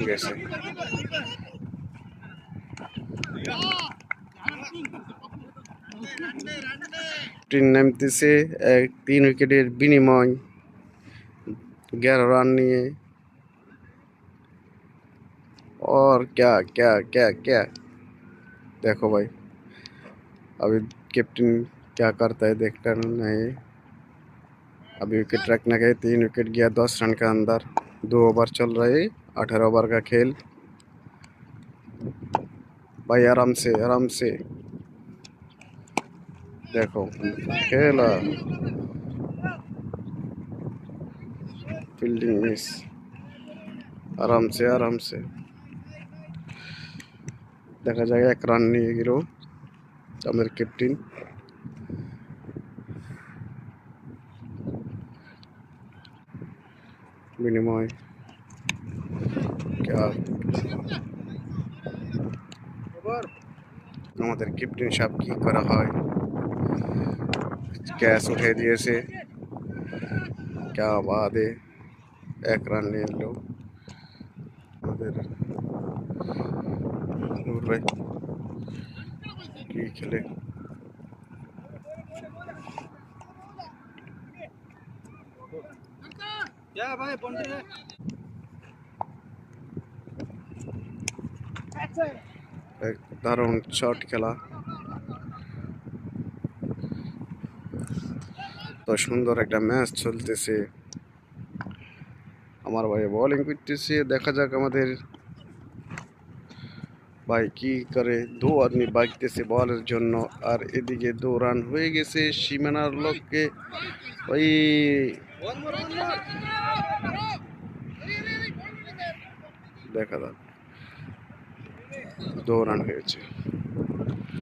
গেছে। টিম নামতেছে 3 উইকেটের বিনিময় 11 রান নিয়ে। और क्या क्या क्या क्या देखो भाई, अभी कैप्टन क्या करता है देखता नहीं। अभी विकेट रखने गए, 3 विकेट गया 10 रन के अंदर। 2 ओवर चल रहे, 18 ओवर का खेल। भाई आराम से देखो खेला, फील्डिंग मिस। आराम से দেখা যায় 1 রান নিয়ে গেল আমাদের ক্যাপ্টেন। বিনিময় আমাদের ক্যাপ্টেন সাহেব কি করা হয়, ক্যাচ উঠে দিয়েছে। क्या बात है, 1 রান নিয়ে এলো আমাদের নূর ভাই। কি খেলে, এক দারুণ শট খেলা। তো সুন্দর একটা ম্যাচ চলতেছে। আমার ভাই বোলিং করতেছে, দেখা যাক আমাদের ভাই কি করে। 2 আদমি বাগতেছে বলের জন্য, আর এদিকে 2 রান হয়ে গেছে সীমানার লক্ষ্যে। ওই দেখা যাক, 2 রান হয়েছে।